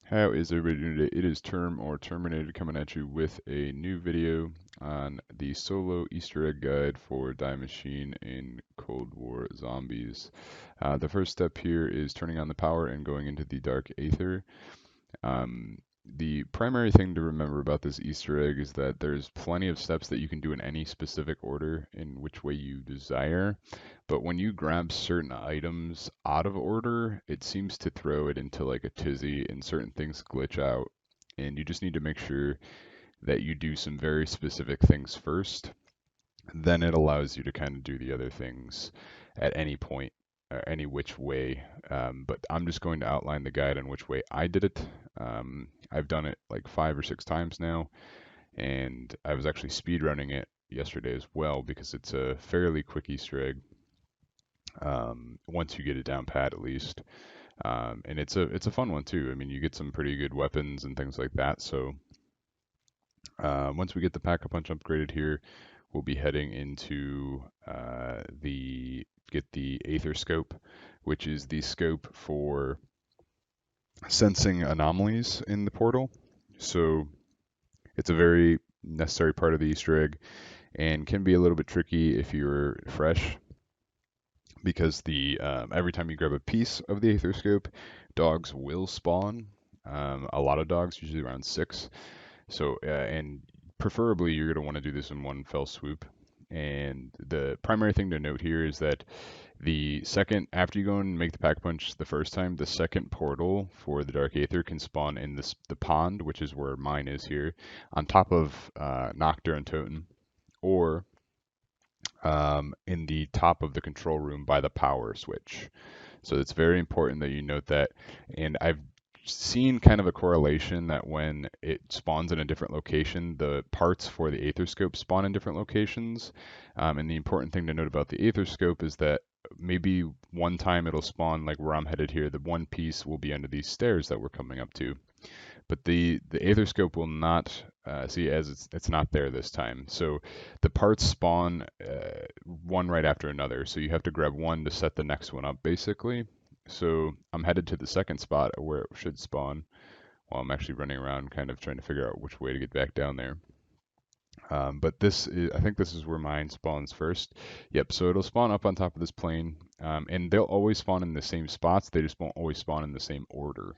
How is everybody doing today? It is Term or Terminated coming at you with a new video on the solo Easter egg guide for Die Machine in Cold War Zombies. The first step here is turning on the power and going into the Dark Aether. Um, the primary thing to remember about this Easter egg is that there's plenty of steps that you can do in any specific order in which way you desire, but when you grab certain items out of order, it seems to throw it into like a tizzy and certain things glitch out. And you just need to make sure that you do some very specific things first. Then it allows you to kind of do the other things at any point, any which way. But I'm just going to outline the guide on which way I did it. I've done it like 5 or 6 times now, and I was actually speed running it yesterday as well because it's a fairly quick Easter egg. Once you get it down pat at least. And it's a fun one too. I mean, you get some pretty good weapons and things like that. So once we get the Pack-a-Punch upgraded here, we'll be heading into get the Aether Scope, which is the scope for sensing anomalies in the portal. So it's a very necessary part of the Easter egg and can be a little bit tricky if you're fresh because the every time you grab a piece of the Aether Scope, dogs will spawn. A lot of dogs, usually around 6. So and preferably you're going to want to do this in one fell swoop. And the primary thing to note here is that the second, after you go and make the pack punch the first time, the second portal for the Dark Aether can spawn in the pond, which is where mine is here, on top of Noctur and Totem, or in the top of the control room by the power switch. So it's very important that you note that. And I've seen kind of a correlation that when it spawns in a different location, the parts for the Aether Scope spawn in different locations. And the important thing to note about the Aether Scope is that maybe one time it'll spawn like where I'm headed here, the one piece will be under these stairs that we're coming up to. But the Aether Scope will not see as it's not there this time. So the parts spawn one right after another. So you have to grab one to set the next one up basically. So I'm headed to the second spot where it should spawn while I'm actually running around kind of trying to figure out which way to get back down there. But this is, I think this is where mine spawns first. Yep, so it'll spawn up on top of this plane, and they'll always spawn in the same spots. They just won't always spawn in the same order.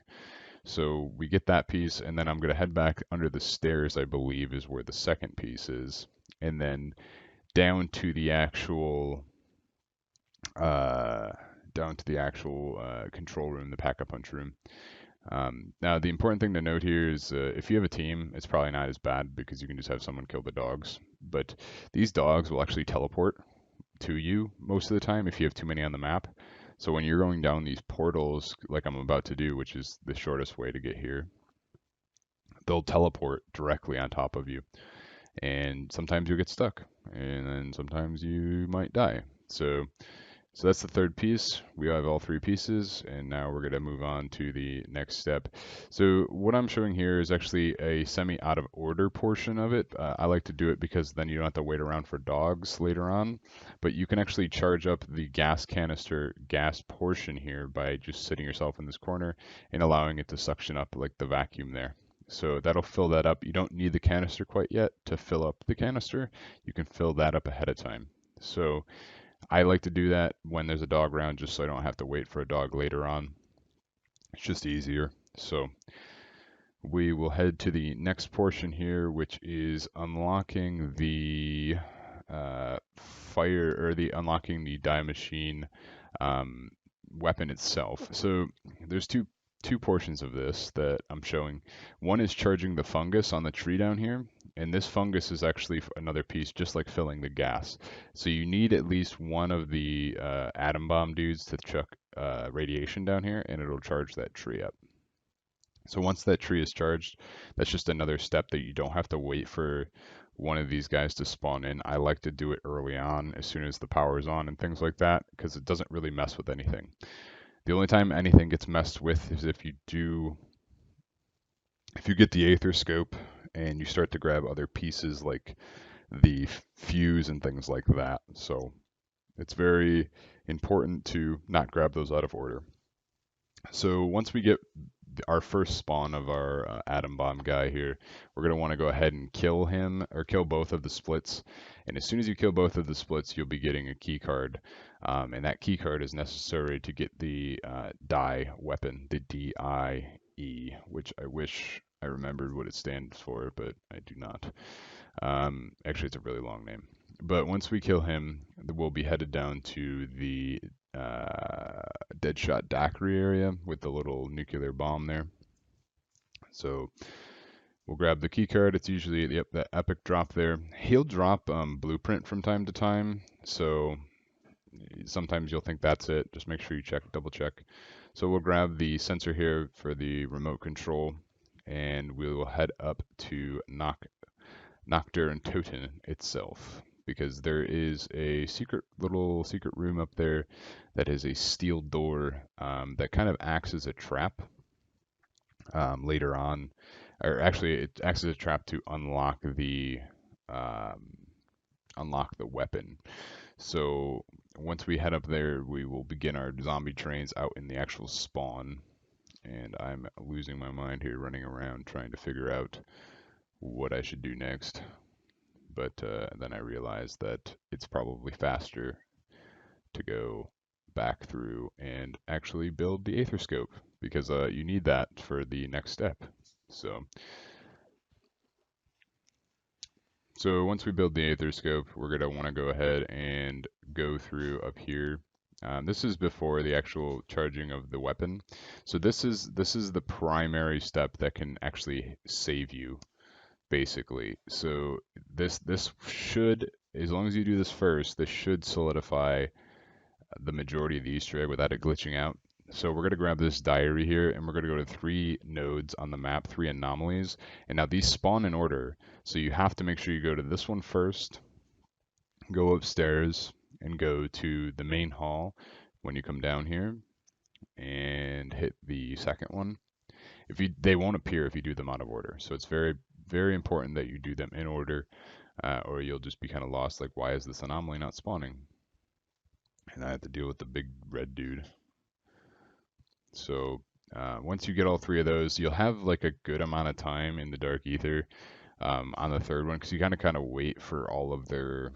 So we get that piece, and then I'm going to head back under the stairs, I believe, is where the second piece is. And then down to the actual control room, the pack-a-punch room. Now, the important thing to note here is if you have a team, it's probably not as bad because you can just have someone kill the dogs. But these dogs will actually teleport to you most of the time if you have too many on the map. So when you're going down these portals, like I'm about to do, which is the shortest way to get here, they'll teleport directly on top of you. And sometimes you'll get stuck, and then sometimes you might die. So that's the third piece. We have all 3 pieces, and now we're going to move on to the next step. So what I'm showing here is actually a semi out of order portion of it. I like to do it because then you don't have to wait around for dogs later on, but you can actually charge up the gas canister gas portion here by just sitting yourself in this corner and allowing it to suction up like the vacuum there. So that'll fill that up. You don't need the canister quite yet to fill up the canister. You can fill that up ahead of time. So I like to do that when there's a dog around just so I don't have to wait for a dog later on. It's just easier. So we will head to the next portion here, which is unlocking the unlocking the Die Machine weapon itself. So there's two portions of this that I'm showing. One is charging the fungus on the tree down here, and this fungus is actually another piece just like filling the gas. So you need at least one of the atom bomb dudes to chuck radiation down here, and it'll charge that tree up. So once that tree is charged, that's just another step that you don't have to wait for one of these guys to spawn in. I like to do it early on as soon as the power is on and things like that because it doesn't really mess with anything. The only time anything gets messed with is if you get the Aether Scope and you start to grab other pieces like the fuse and things like that. So it's very important to not grab those out of order. So once we get our first spawn of our atom bomb guy here. We're going to want to go ahead and kill him, or kill both of the splits. And as soon as you kill both of the splits, you'll be getting a key card. And that key card is necessary to get the die weapon, the DIE, which I wish I remembered what it stands for, but I do not. Actually, it's a really long name. But once we kill him, we'll be headed down to the Deadshot Daiquiri area with the little nuclear bomb there. So we'll grab the key card. It's usually, yep, that epic drop there. He'll drop blueprint from time to time. So sometimes you'll think that's it. Just make sure you check, double check. So we'll grab the sensor here for the remote control, and we will head up to Noctur and Toten itself, because there is a little secret room up there that is a steel door that kind of acts as a trap later on, or actually it acts as a trap to unlock the weapon. So once we head up there, we will begin our zombie trains out in the actual spawn. And I'm losing my mind here, running around trying to figure out what I should do next. But then I realized that it's probably faster to go back through and actually build the Aether Scope, because you need that for the next step. So once we build the Aether Scope, we're going to want to go ahead and go through up here. This is before the actual charging of the weapon. So this is the primary step that can actually save you, basically. So this should, as long as you do this first, this should solidify the majority of the Easter egg without it glitching out. So we're going to grab this diary here, and we're going to go to 3 nodes on the map, 3 anomalies. And now these spawn in order, so you have to make sure you go to this one first, go upstairs, and go to the main hall when you come down here, and hit the second one. They won't appear if you do them out of order. So it's very, very important that you do them in order, or you'll just be kind of lost, like, why is this anomaly not spawning? And I have to deal with the big red dude. So once you get all 3 of those, you'll have like a good amount of time in the Dark Ether on the third one, because you kind of wait for all of their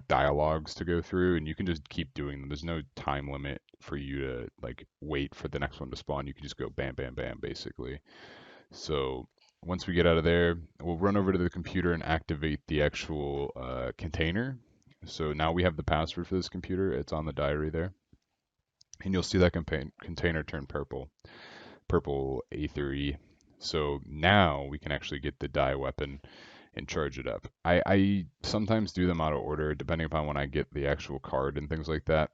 dialogues to go through, and you can just keep doing them. There's no time limit for you to like wait for the next one to spawn. You can just go bam, bam, bam, basically. So once we get out of there, we'll run over to the computer and activate the actual container. So now we have the password for this computer. It's on the diary there. And you'll see that container turn purple A3. So now we can actually get the die weapon and charge it up. I sometimes do them out of order, depending upon when I get the actual card and things like that.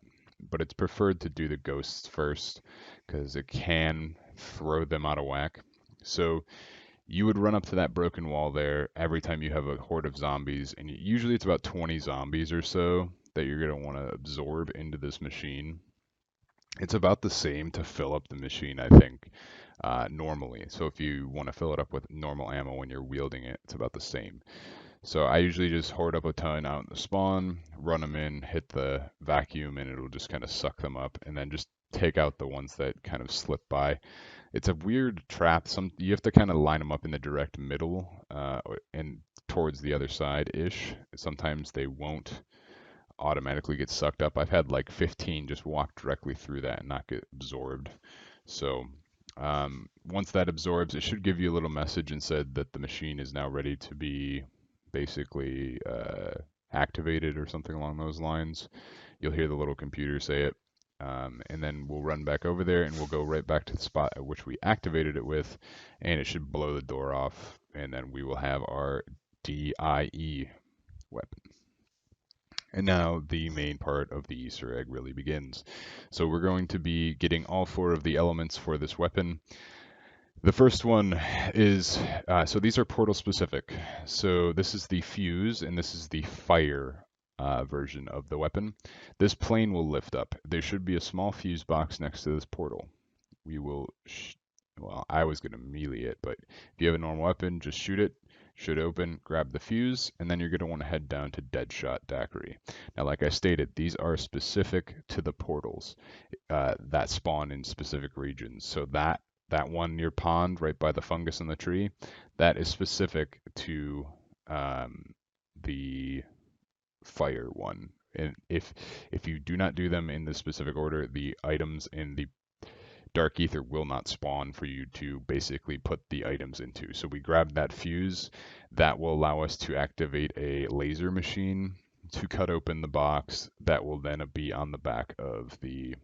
But it's preferred to do the ghosts first, because it can throw them out of whack. So you would run up to that broken wall there every time you have a horde of zombies, and usually it's about 20 zombies or so that you're going to want to absorb into this machine. It's about the same to fill up the machine, I think, normally. So if you want to fill it up with normal ammo when you're wielding it, it's about the same. So I usually just hoard up a ton out in the spawn, run them in, hit the vacuum, and it'll just kind of suck them up, and then just take out the ones that kind of slip by. It's a weird trap. You have to kind of line them up in the direct middle and towards the other side-ish. Sometimes they won't automatically get sucked up. I've had like 15 just walk directly through that and not get absorbed. So once that absorbs, it should give you a little message and said that the machine is now ready to be basically activated or something along those lines. You'll hear the little computer say it. And then we'll run back over there, and we'll go right back to the spot at which we activated it with, and it should blow the door off, and then we will have our DIE weapon. And now the main part of the Easter egg really begins. So we're going to be getting all 4 of the elements for this weapon. The first one is, so these are portal specific. So this is the fuse, and this is the fire version of the weapon. This plane will lift up. There should be a small fuse box next to this portal. We will, well, I was going to melee it, but if you have a normal weapon, just shoot it. Should open, grab the fuse, and then you're going to want to head down to Deadshot Daiquiri. Now, like I stated, these are specific to the portals that spawn in specific regions. So that that one near pond right by the fungus in the tree, that is specific to the fire one. And if you do not do them in the specific order, the items in the dark ether will not spawn for you to basically put the items into. So we grab that fuse. That will allow us to activate a laser machine to cut open the box. That will then be on the back of the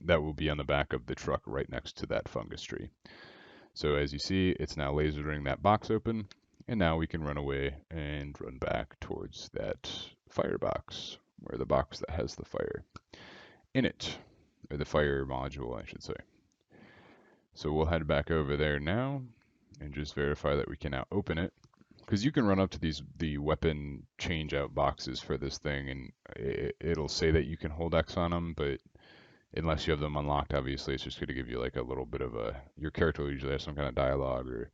that will be on the back of the truck right next to that fungus tree. So as you see, it's now lasering that box open, and now we can run away and run back towards that firebox, or the box that has the fire in it, or the fire module, I should say. So we'll head back over there now and just verify that we can now open it. Because you can run up to the weapon change out boxes for this thing, and it'll say that you can hold X on them, but unless you have them unlocked, obviously, it's just going to give you like a little bit of your character will usually have some kind of dialogue or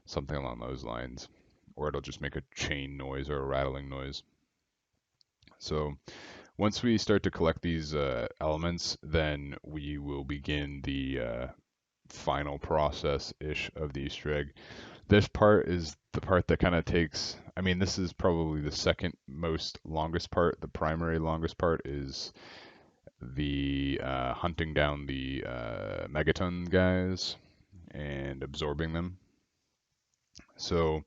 something along those lines, or it'll just make a chain noise or a rattling noise. So once we start to collect these elements, then we will begin the final process-ish of the Easter egg. This part is the part that kind of takes, I mean, this is probably the second most longest part. The primary longest part is the hunting down the megaton guys and absorbing them. So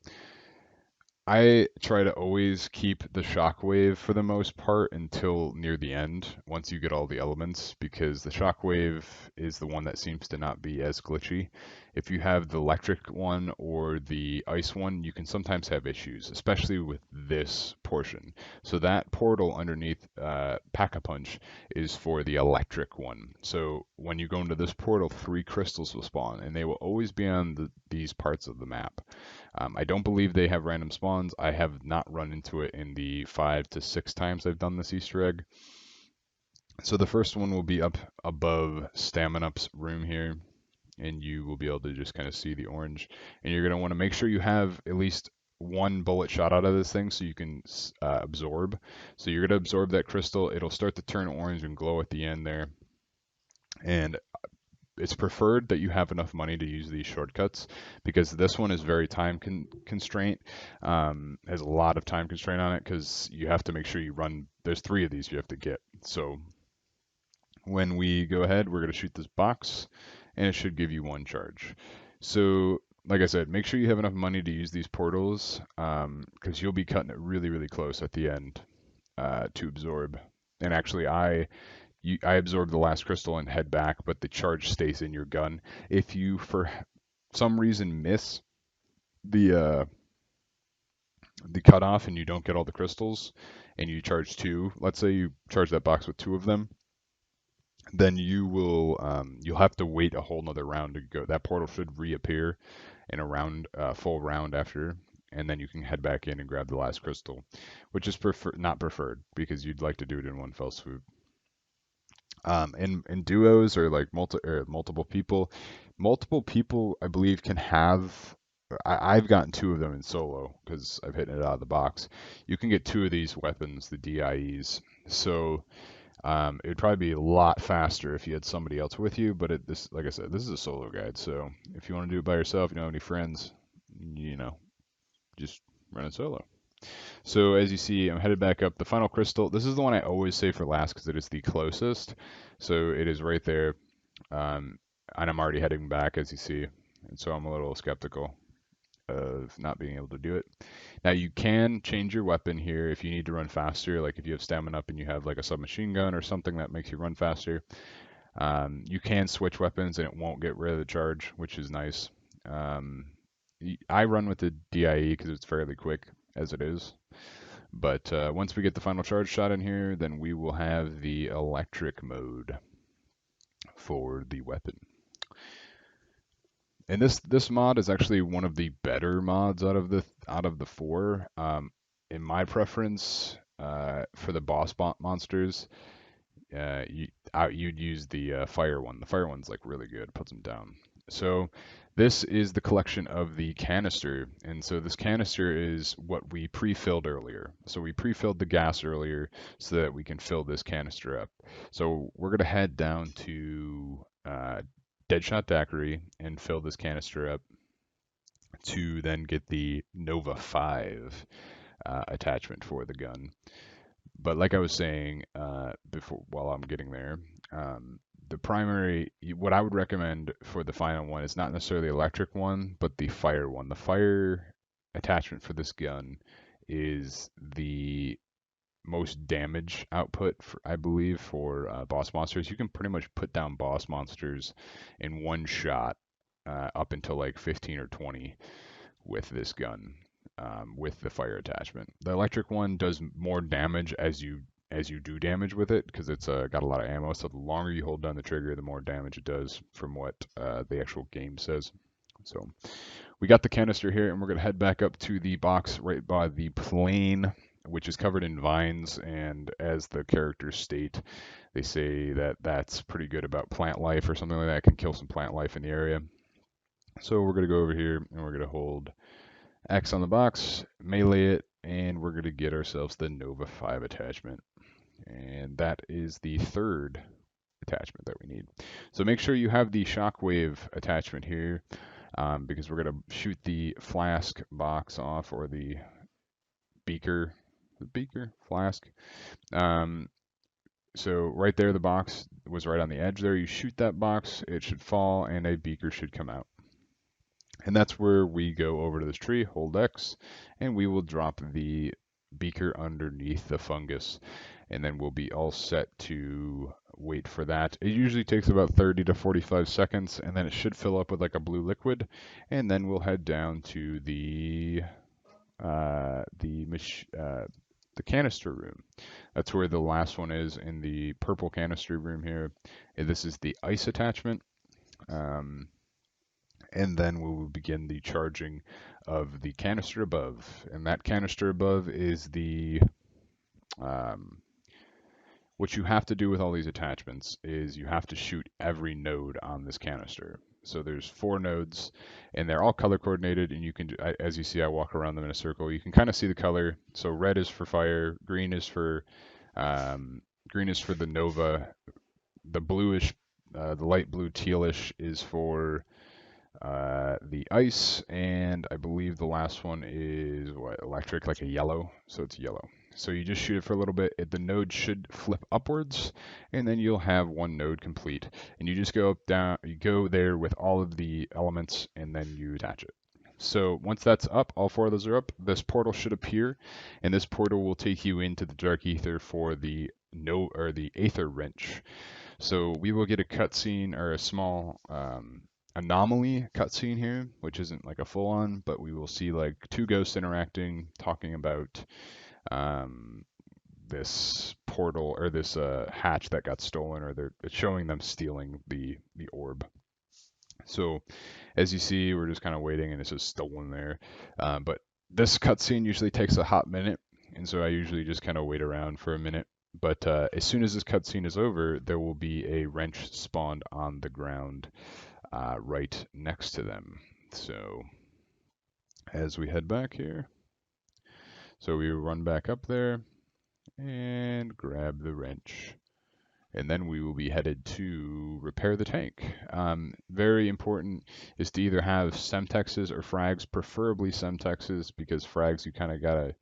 I try to always keep the shockwave for the most part until near the end, once you get all the elements, because the shockwave is the one that seems to not be as glitchy. If you have the electric one or the ice one, you can sometimes have issues, especially with this portion. So that portal underneath Pack-a-Punch is for the electric one. So when you go into this portal, 3 crystals will spawn, and they will always be on these parts of the map. I don't believe they have random spawns. I have not run into it in the 5 to 6 times I've done this Easter egg. So the first one will be up above Staminup's room here, and you will be able to just kind of see the orange. And you're going to want to make sure you have at least 1 bullet shot out of this thing so you can absorb. So you're going to absorb that crystal. It'll start to turn orange and glow at the end there. And it's preferred that you have enough money to use these shortcuts, because this one is very time constraint. Has a lot of time constraint on it, because you have to make sure you run. There's 3 of these you have to get. So when we go ahead, we're going to shoot this box, and it should give you 1 charge. So like I said, make sure you have enough money to use these portals, because you'll be cutting it really, really close at the end to absorb. And actually, I absorb the last crystal and head back, but the charge stays in your gun. If you, for some reason, miss the cutoff and you don't get all the crystals, and you charge 2, let's say you charge that box with 2 of them, then you'll have to wait a whole nother round to go. That portal should reappear in a round, full round after, and then you can head back in and grab the last crystal, which is not preferred, because you'd like to do it in one fell swoop. In duos or like multiple people, I believe can have. I've gotten 2 of them in solo because I've hit it out of the box. You can get 2 of these weapons, the DIEs. So it would probably be a lot faster if you had somebody else with you. But like I said, this is a solo guide. So if you want to do it by yourself, you don't have any friends, just run it solo. So as you see, I'm headed back up. The final crystal, this is the one I always save for last because it is the closest. So it is right there. And I'm already heading back, as you see. And so I'm a little skeptical of not being able to do it. Now you can change your weapon here if you need to run faster. Like if you have stamina up and you have like a submachine gun or something that makes you run faster. You can switch weapons and it won't get rid of the charge, which is nice. I run with the DIE because it's fairly quick as it is. But once we get the final charge shot in here, then we will have the electric mode for the weapon. And this mod is actually one of the better mods out of the 4. In my preference, for the boss monsters, you'd use the fire one. The fire one's like really good, puts them down. So this is the collection of the canister, and so this canister is what we pre-filled earlier. So we pre-filled the gas earlier so that we can fill this canister up. So we're gonna head down to Deadshot Daiquiri and fill this canister up to then get the Nova 5 attachment for the gun. But like I was saying before, while I'm getting there, the primary, what I would recommend for the final one is not necessarily the electric one, but the fire one. The fire attachment for this gun is the most damage output, for, I believe, for boss monsters. You can pretty much put down boss monsters in one shot up until like 15 or 20 with this gun, with the fire attachment. The electric one does more damage as you do damage with it because it's got a lot of ammo. So the longer you hold down the trigger, the more damage it does, from what the actual game says. So we got the canister here, and we're gonna head back up to the box right by the plane, which is covered in vines. And as the characters state, they say that that's pretty good about plant life or something like that. It can kill some plant life in the area. So we're gonna go over here and we're gonna hold X on the box, melee it, and we're going to get ourselves the Nova 5 attachment. And that is the third attachment that we need. So make sure you have the shockwave attachment here, because we're going to shoot the flask box off, or the flask. So right there, the box was right on the edge there. You shoot that box, it should fall, and a beaker should come out. And that's where we go over to this tree, hold X, and we will drop the beaker underneath the fungus. And then we'll be all set to wait for that. It usually takes about 30 to 45 seconds, and then it should fill up with like a blue liquid. And then we'll head down to the canister room. That's where the last one is, in the purple canister room here. And this is the ice attachment. And then we will begin the charging of the canister above. And that canister above is the, what you have to do with all these attachments is you have to shoot every node on this canister. So there's 4 nodes, and they're all color coordinated, and you can, as you see, I walk around them in a circle. You can kind of see the color. So red is for fire, green is for the Nova, the bluish, the light blue tealish is for the ice, and I believe the last one is what, electric, like a yellow, so it's yellow. So you just shoot it for a little bit. The node should flip upwards, and then you'll have one node complete. And you just go up, down, you go there with all of the elements, and then you attach it. So once that's up, all 4 of those are up, this portal should appear, and this portal will take you into the dark ether for the aether wrench. So we will get a cutscene, or a small anomaly cutscene here, which isn't like a full on, but we will see like 2 ghosts interacting, talking about this portal, or this hatch that got stolen, or it's showing them stealing the orb. So as you see, we're just kind of waiting, and it's just stolen there. But this cutscene usually takes a hot minute, and so I usually just kind of wait around for a minute. But as soon as this cutscene is over, there will be a wrench spawned on the ground right next to them. So as we head back here, so we run back up there and grab the wrench, and then we will be headed to repair the tank. Very important is to either have semtexes or frags, preferably semtexes, because frags you kind of gotta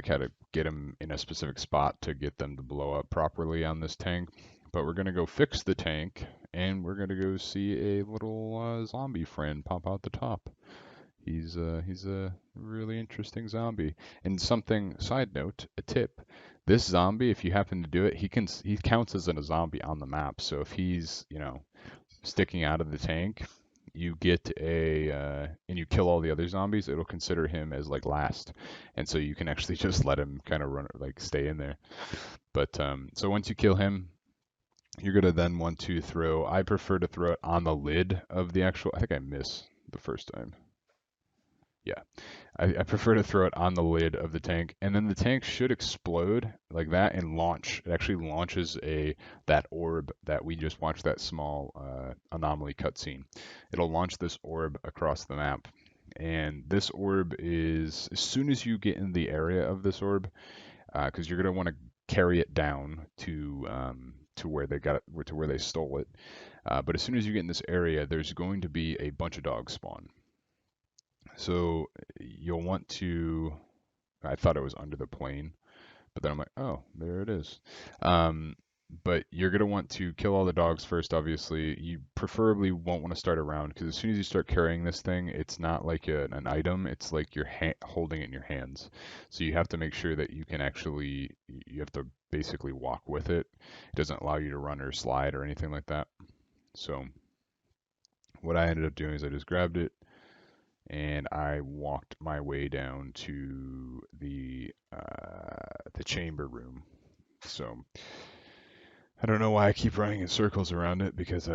kind of get them in a specific spot to get them to blow up properly on this tank. But we're gonna go fix the tank, and we're gonna go see a little zombie friend pop out the top. He's a really interesting zombie. And something, side note, a tip: this zombie, if you happen to do it, he counts as a zombie on the map. So if he's, sticking out of the tank, you get and you kill all the other zombies, it'll consider him as like last, and so you can actually just let him kind of run, like stay in there. But so once you kill him, you're gonna then want to throw. I prefer to throw it on the lid of the actual. I think I missed the first time. Yeah, I prefer to throw it on the lid of the tank, and then the tank should explode like that and launch. It actually launches that orb that we just watched, that small anomaly cutscene. It'll launch this orb across the map, and this orb is, as soon as you get in the area of this orb, because you're gonna want to carry it down to where they got it, to where they stole it. But as soon as you get in this area, there's going to be a bunch of dogs spawn. So you'll want to, I thought it was under the plane, but then I'm like, oh, there it is. But you're going to want to kill all the dogs first, obviously. You preferably won't want to start a round because as soon as you start carrying this thing, it's not like an item. It's like you're holding it in your hands. So you have to make sure that you can actually, you have to basically walk with it. It doesn't allow you to run or slide or anything like that. So what I ended up doing is I just grabbed it and I walked my way down to the chamber room. So I don't know why I keep running in circles around it because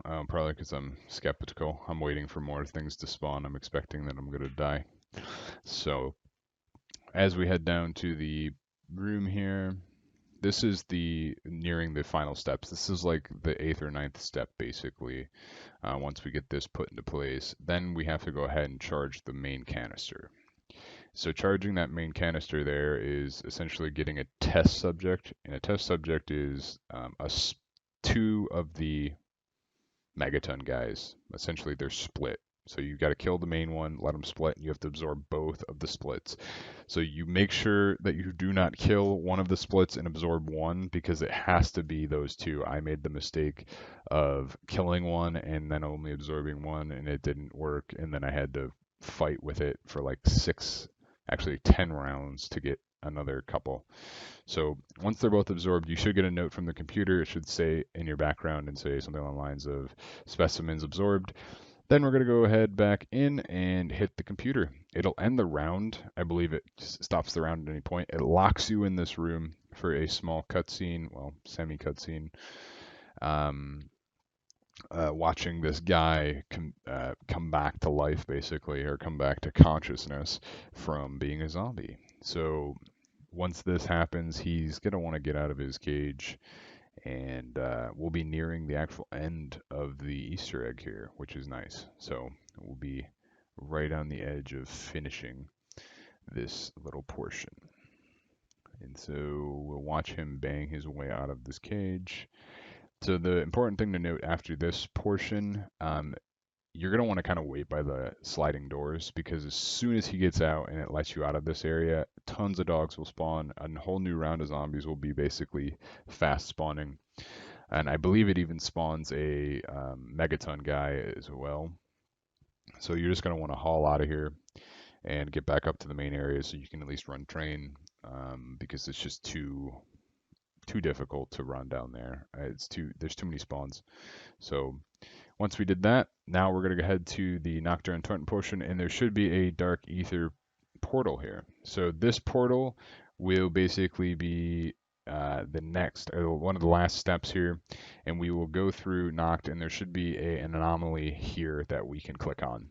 probably because I'm skeptical. I'm waiting for more things to spawn. I'm expecting that I'm gonna die. So as we head down to the room here, this is the nearing the final steps. This is like the 8th or 9th step basically. Once we get this put into place, then we have to go ahead and charge the main canister. So charging that main canister there is essentially getting a test subject, and a test subject is two of the megaton guys. Essentially, they're split. So you got to kill the main one, let them split, and you have to absorb both of the splits. So you make sure that you do not kill one of the splits and absorb one because it has to be those two. I made the mistake of killing one and then only absorbing one, and it didn't work. And then I had to fight with it for like 10 rounds to get another couple. So once they're both absorbed, you should get a note from the computer. It should say in your background and say something along the lines of specimens absorbed. Then we're going to go ahead back in and hit the computer. It'll end the round. I believe it stops the round at any point. It locks you in this room for a small cutscene, well, semi-cutscene, watching this guy come back to life, basically, or come back to consciousness from being a zombie. So once this happens, he's going to want to get out of his cage, and we'll be nearing the actual end of the Easter egg here, which is nice. So we'll be right on the edge of finishing this little portion. And so we'll watch him bang his way out of this cage. So the important thing to note after this portion, you're going to want to kind of wait by the sliding doors because as soon as he gets out and it lets you out of this area, tons of dogs will spawn. A whole new round of zombies will be basically fast spawning. And I believe it even spawns a megaton guy as well. So you're just going to want to haul out of here and get back up to the main area so you can at least run train because it's just too difficult to run down there. There's too many spawns. So once we did that, now we're going to go ahead to the Nocturne Torrent portion, and there should be a Dark Ether portal here. So this portal will basically be the next, or one of the last steps here, and we will go through Noct, and there should be an anomaly here that we can click on.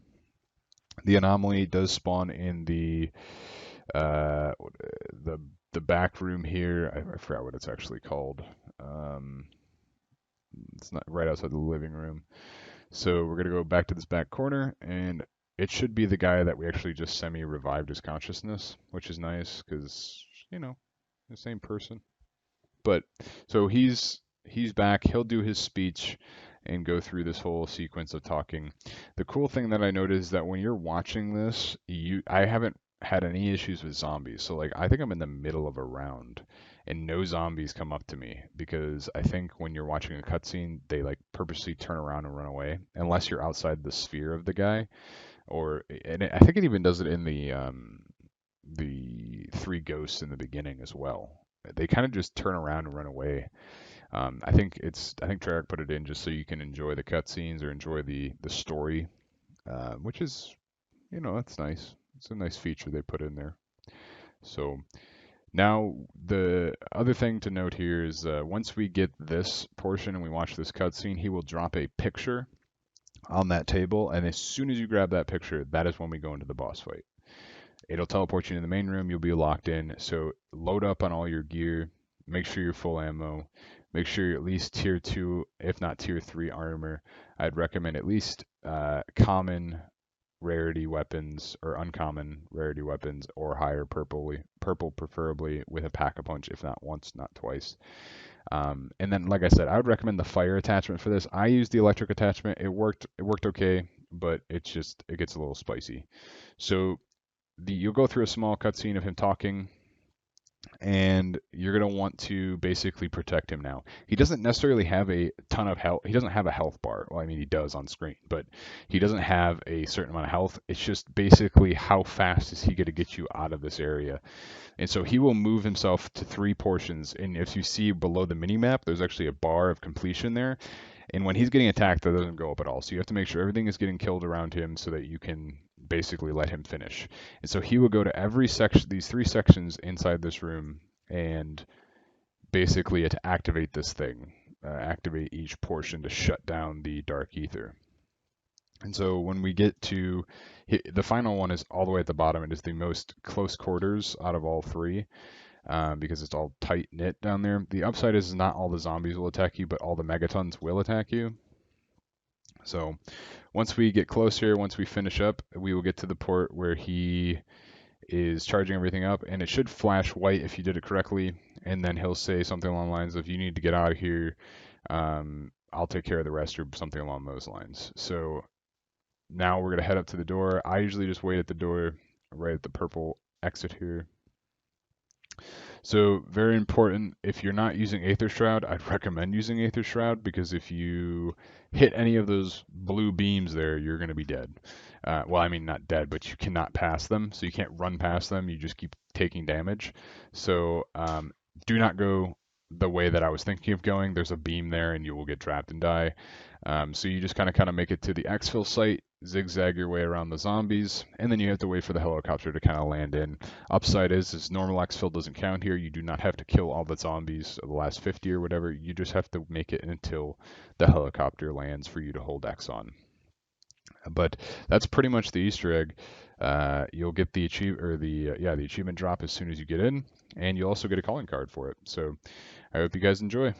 The anomaly does spawn in the back room here. I forgot what it's actually called. It's not right outside the living room. So we're going to go back to this back corner, and it should be the guy that we actually just semi-revived his consciousness, which is nice because, the same person. But so he's back. He'll do his speech and go through this whole sequence of talking. The cool thing that I noticed is that when you're watching this, I haven't had any issues with zombies. So like I think I'm in the middle of a round and no zombies come up to me because I think when you're watching a cutscene, they like purposely turn around and run away unless you're outside the sphere of the guy. I think it even does it in the three ghosts in the beginning as well. They kind of just turn around and run away. I think Treyarch put it in just so you can enjoy the cutscenes or enjoy the story, which is, that's nice. It's a nice feature they put in there. So now the other thing to note here is once we get this portion and we watch this cutscene, he will drop a picture on that table, and as soon as you grab that picture, that is when we go into the boss fight. It'll teleport you in the main room. You'll be locked in. So load up on all your gear. Make sure you're full ammo. Make sure you're at least tier 2, if not tier 3 armor. I'd recommend at least common rarity weapons or uncommon rarity weapons or higher purple preferably with a pack-a-punch, if not once, not twice. And then, like I said, I would recommend the fire attachment for this. I used the electric attachment. It worked. It worked okay, but it gets a little spicy. So you'll go through a small cutscene of him talking, and you're going to want to basically protect him now. He doesn't necessarily have a ton of health. He doesn't have a health bar. Well, I mean, he does on screen, but he doesn't have a certain amount of health. It's just basically how fast is he going to get you out of this area. And so he will move himself to 3 portions. And if you see below the mini map, there's actually a bar of completion there. And when he's getting attacked, that doesn't go up at all. So you have to make sure everything is getting killed around him so that you can basically let him finish. And so he will go to every section, these 3 sections inside this room, and basically to activate this thing, activate each portion to shut down the dark ether. And so when we get to the final one is all the way at the bottom. It is the most close quarters out of all 3 because it's all tight knit down there. The upside is not all the zombies will attack you, but all the megatons will attack you. So once we get close here, once we finish up, we will get to the port where he is charging everything up, and it should flash white if you did it correctly, and then he'll say something along the lines of, you need to get out of here, I'll take care of the rest, or something along those lines. So now we're going to head up to the door. I usually just wait at the door right at the purple exit here. So very important, if you're not using Aether Shroud, I'd recommend using Aether Shroud, because if you hit any of those blue beams there, you're going to be dead. Well, I mean, not dead, but you cannot pass them, so you can't run past them, you just keep taking damage. So do not go the way that I was thinking of going. There's a beam there and you will get trapped and die. So you just kind of make it to the exfil site, zigzag your way around the zombies, and then you have to wait for the helicopter to kind of land in. Upside is normal exfil doesn't count here. You do not have to kill all the zombies of the last 50 or whatever. You just have to make it until the helicopter lands for you to hold X on. But that's pretty much the Easter egg. You'll get the the achievement drop as soon as you get in, and you'll also get a calling card for it. So I hope you guys enjoy.